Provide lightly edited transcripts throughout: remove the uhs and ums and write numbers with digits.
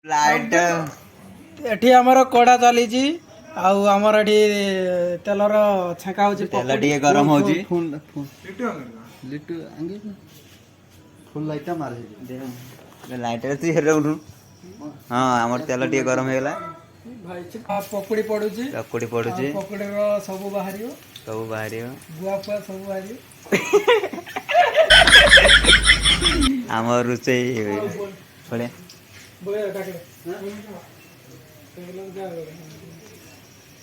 light एठी हमर कोड़ा चली आउ हमर एठी तेलर छेका होची तेल टिके गरम होची लिट्टू आंगे फुल लाइट मार दे लाइट रे हेरे उठु हां हमर तेल टिके गरम हेला भाई पकोड़ी पडुची पकोड़ी रो सब बाहरियो बुआ फुआ सब बाहरियो हमर रुचै पड़े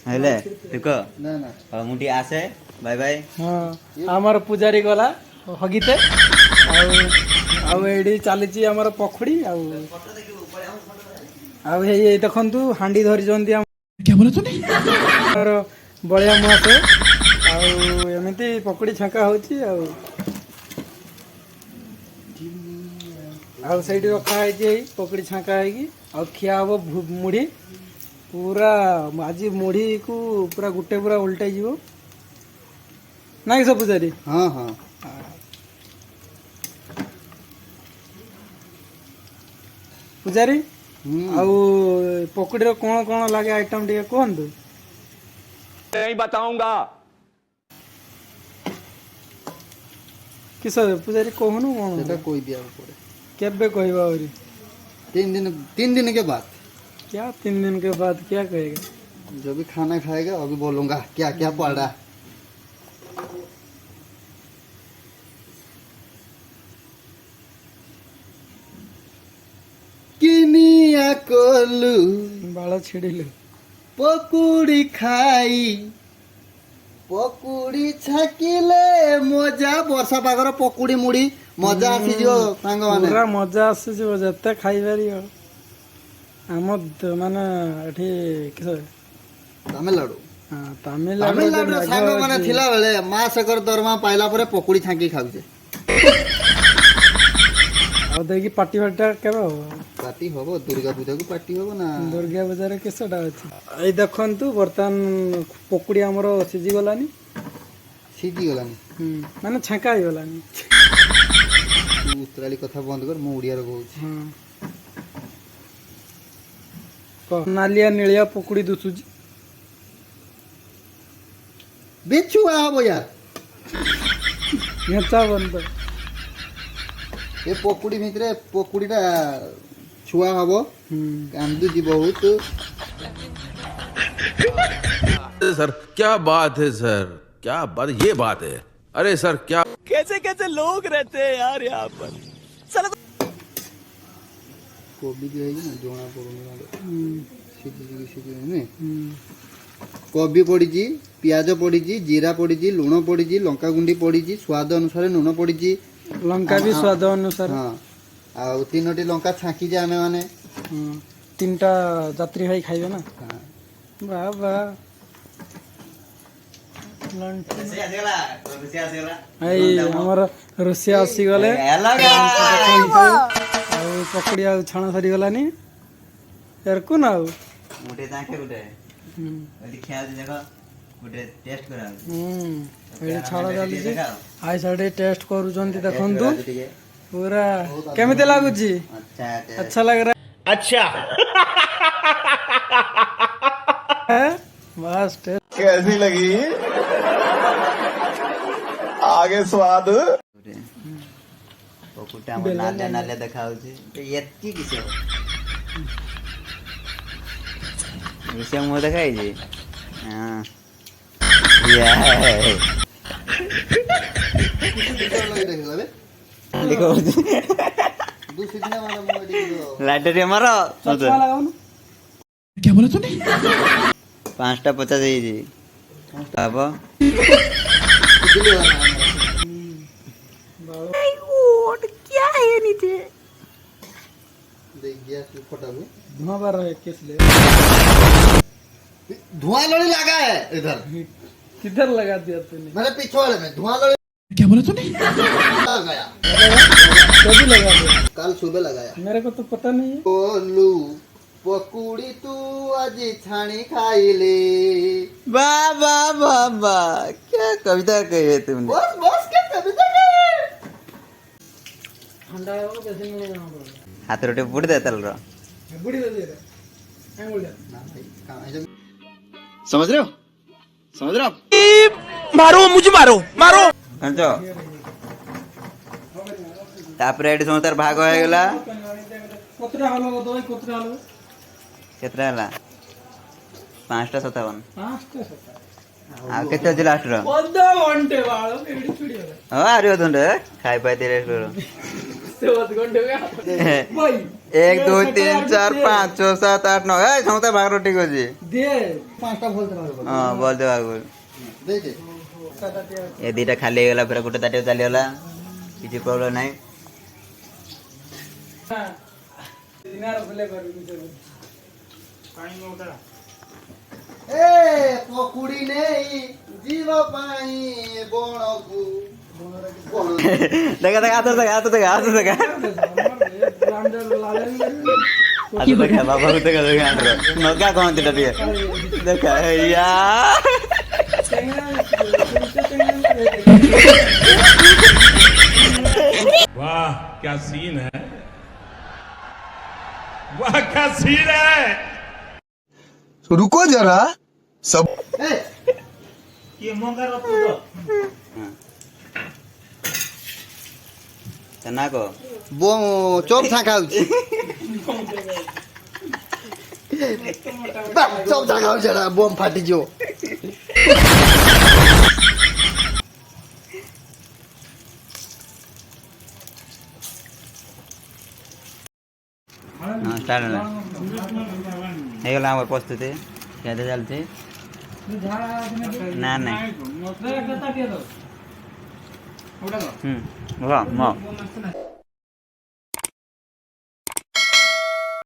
हेले देखो ना ना अब मुठी आसे बाय बाय हां हमर पुजारी गला हगिते आउ एडी चलीची हमर पखुड़ी आउ हे देखंतु हांडी धरि जंती क्या बोला तूने और बळिया मुआसे आउ एमिति पकोड़ी छका होची आउ साइड रखा है पकड़ी छाका है और खिया हम मुढ़ी पूरा आज मुढ़ी को पूरा गुटे पूरा उल्टे जीव ना सब पूजारी हाँ हाँ पूजारी आउ पकड़ी रो कौन कौन लगे आइटम टे कहतु नहीं बताऊंगा किस पूजारी कहनु कौन सेटा कोई दिया पड़े केबे कहबा और 3 दिन के बाद क्या 3 दिन के बाद क्या कहेगा जो भी खाना खाएगा अभी बोलूंगा क्या क्या पड़ा किनिया कोलू बाल छिड़िलु पकुड़ी खाई पकुड़ी छाकिले मजा वर्षा पागर पकुड़ी मुड़ी मजा आसीजो सांग माने पूरा मजा आसीजो जते खाई पारियो आम माने एठी किस तमिलनाडु हां तमिलनाडु सांग माने थिला बेले मास एकर दरमा पाइला परे पकुड़ी छाकी खाउजे और देखि पार्टी फाटा केबे हो पार्टी होबो दुर्गा पूजा को पार्टी होबो ना दुर्गा पूजा रे केसटा अछि ए देखंतु बर्तन पकुड़ी हमरो सिजी गलानी सीजी गलानी माने छाका हो गलानी उतराली कथा बंद कर मु उड़िया रे कहूची हां को नालिया नीलिया पकुड़ी दुसुजी बेचुआ होबो यार नेता बंद ए पकुड़ी भितरे पकुड़ीटा छुआ हबो कांदू जी बहुत सर क्या बात है सर क्या बात ये बात है अरे सर क्या कैसे कैसे लोग रहते हैं यार यहाँ पर कोबी जो है ना जोना पड़ो सीधी ने कोबी पड़ी जी प्याज पड़ी जी जीरा पड़ी जी लूण पड़ी जी लंका गुंडी पड़ी जी स्वाद अनुसार लूण पड़ी जी लंका भी स्वाद अनुसार हां आ 3टी लंका छाकी जे आमे माने 3टा यात्री भाई खाइबे ना वाह वाह हमर रुसिया आसी गले पकड़ी आ छाण सरी गलानी यार को ना मुठे ताके गुटे ओली खिया दे देखो गुटे टेस्ट करा एडी छाड़ जाली जे आइ साडे टेस्ट करू जंती देखंतु पूरा केमिते लागु जी अच्छा लग रहा अच्छा है बस टेस्ट कैसी लगी आगे स्वाद पकुटा हम नाले नाले देखाउ छी ते एत्ती किसे विषय मो देखाइ जी हां ये देखो दूसरी दिन वाला मुंह लाइटर रे मारो चश्मा लगाओ ना क्या बोला तूने 5टा 50 देई जी तब क्या है नीचे देख गया तू फटा हुआ धुआं बार केस ले धुआं लड़ी लगा है इधर किधर लगा दिया तूने मेरे पीछे वाले में धुआं लड़ी क्या बोला तूने लगाया कभी लगा दिया कल सुबह लगाया मेरे को तो पता नहीं है बोलू पकुड़ी तू आज छानी खाई ले बाबा बाबा क्या कविता कही है तुमने बस बस क्या कविता कही ठंडा हो कैसे नहीं जाना पड़ेगा हाथ रोटे फुट दे तल रो बुढ़ी दे दे आंगुल दे ना भाई कहाँ है समझ रहे हो समझ रहे हो मारो मुझे मारो मारो ଜାଣିଛ ତାପରେ ଏଠି ସମସ୍ତଙ୍କର ଭାଗ ହେଇଗଲା कोतरा हलो दो कोतरा हलो କେତେଟା ହେଲା 5ଟା 57 पांचटा सता ଆଉ କେତେ ଅଛି ଲାଷ୍ଟର ଅଧା ଘଣ୍ଟେ ବାଳ ଏଡି ଛୁଡି ଗଲା ହଁ ଆରି ଅଧଘଣ୍ଟେ ଖାଇ ପାଇ ଥିଲେ ସେ ଅଧ ଘଣ୍ଟେ ଭାଇ 1 2 3 4 5 6 7 8 9 ଏ ସମସ୍ତେ ଭାଗ ଠିକ ଅଛି ଦେ पांचटा बोलते मारो ହଁ ବଲ ଦେ ଭାଗ देखे ଏ ଦିଟା ଖାଲି ହେଇଗଲା ଫେର ଗୋଟେ ତାଟିଆ ଚାଲିଗଲା କିଛି ପ୍ରୋବ୍ଲେମ ନାହିଁ ଦିନାର ବୋଲେ କରିବି ପାଣି ମୋଟା ए पकुड़ी नहीं जीव पाई बोणकू देखा देखा हाथ देखा हाथ देखा हाथ देखा हाथ देखा बाबा को देखा देखा नगा कौन ती टटिए देखा या वाह क्या सीन है वाह क्या सीन है रुको जरा सब तना को बो चोप था खाऊ चोप था खाऊ जरा बम फाटी जो हां स्टार्ट होला ହେଇଗଲା ଆମର ପ୍ରସ୍ତୁତି କେତେ ଚାଲିଛି ନା ନା ହୁଁ ହଁ